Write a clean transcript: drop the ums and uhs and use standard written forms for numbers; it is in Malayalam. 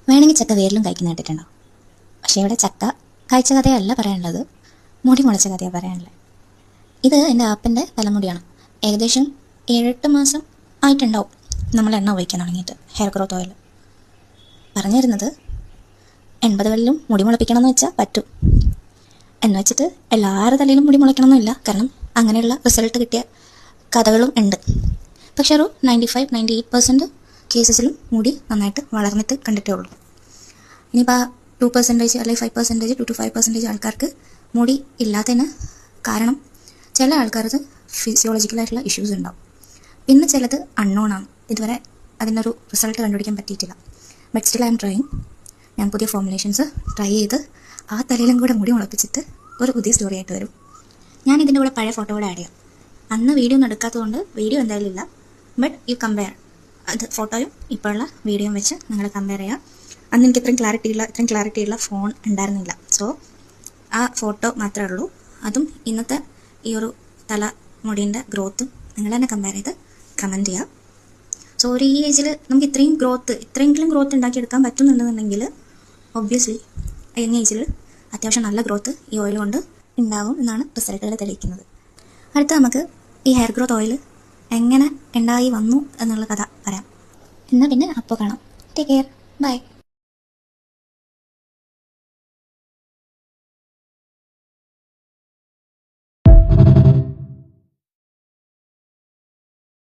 വേണമെങ്കിൽ ചക്ക വേരിലും കഴിക്കുന്ന കേട്ടിട്ടുണ്ടോ? പക്ഷേ ഇവിടെ ചക്ക കഴിച്ച കഥയല്ല പറയാനുള്ളത്, മുടി മുളച്ച കഥയാണ് പറയാനുള്ളത്. ഇത് എൻ്റെ ആപ്പൻ്റെ തലമുടിയാണ്. ഏകദേശം 7-8 മാസം ആയിട്ടുണ്ടാവും നമ്മൾ എണ്ണ ഉപയോഗിക്കാൻ തുടങ്ങിയിട്ട്, ഹെയർ ഗ്രോത്ത് ഓയിൽ. പറഞ്ഞു തരുന്നത് 80 മുടി മുളപ്പിക്കണമെന്ന് വെച്ചാൽ പറ്റും എന്ന് വെച്ചിട്ട് എല്ലാവരുടെ തലയിലും മുടി മുളയ്ക്കണമെന്നില്ല. കാരണം അങ്ങനെയുള്ള റിസൾട്ട് കിട്ടിയ കഥകളും ഉണ്ട്. പക്ഷെ ഒരു 95-98% കേസസിലും മുടി നന്നായിട്ട് വളർന്നിട്ട് കണ്ടിട്ടേ ഉള്ളൂ. ഇനിയിപ്പോൾ 2% അല്ലെങ്കിൽ 5%, 2-5% ആൾക്കാർക്ക് മുടി ഇല്ലാത്തതിന് കാരണം ചില ആൾക്കാർക്ക് ഫിസിയോളജിക്കലായിട്ടുള്ള ഇഷ്യൂസ് ഉണ്ടാവും. പിന്നെ ചിലത് അൺനോണാണ്, ഇതുവരെ അതിനൊരു റിസൾട്ട് കണ്ടുപിടിക്കാൻ പറ്റിയിട്ടില്ല. But still I M trying. ഞാൻ പുതിയ ഫോർമുലേഷൻസ് ട്രൈ ചെയ്ത് ആ തലയിലും കൂടെ മുടി മുളപ്പിച്ചിട്ട് ഒരു പുതിയ സ്റ്റോറി ആയിട്ട് വരും. ഞാൻ ഇതിൻ്റെ കൂടെ പഴയ ഫോട്ടോ കൂടെ ആഡ് ചെയ്യാം. അന്ന് വീഡിയോ ഒന്നും എടുക്കാത്തതുകൊണ്ട് വീഡിയോ എന്തായാലും ഇല്ല. ബട്ട് യു കമ്പയർ, അത് ഫോട്ടോയും ഇപ്പോഴുള്ള വീഡിയോയും വെച്ച് നിങ്ങൾ കമ്പയർ ചെയ്യുക. അന്ന് എനിക്ക് ഇത്രയും ക്ലാരിറ്റിയുള്ള ഫോൺ ഉണ്ടായിരുന്നില്ല. സോ ആ ഫോട്ടോ മാത്രമേ ഉള്ളൂ. അതും ഇന്നത്തെ ഈ ഒരു തലമുടീൻ്റെ ഗ്രോത്തും നിങ്ങൾ തന്നെ കമ്പയർ ചെയ്ത് കമൻറ്റ് ചെയ്യുക. സോ ഒരു ഈ ഏജിൽ നമുക്ക് ഇത്രയെങ്കിലും ഗ്രോത്ത് ഉണ്ടാക്കിയെടുക്കാൻ പറ്റുന്നുണ്ടെന്നുണ്ടെങ്കിൽ ഒബ്വിയസ്ലി യങ് ഏജിൽ അത്യാവശ്യം നല്ല ഗ്രോത്ത് ഈ ഓയിൽ കൊണ്ട് ഉണ്ടാകും എന്നാണ് റിസൾട്ടുകൾ തെളിയിക്കുന്നത്. അടുത്ത നമുക്ക് ഈ ഹെയർ ഗ്രോത്ത് ഓയിൽ എങ്ങനെ ഉണ്ടായി വന്നു എന്നുള്ള കഥ പറയാം. എന്നാൽ പിന്നെ അപ്പോൾ കാണാം. Take care, by.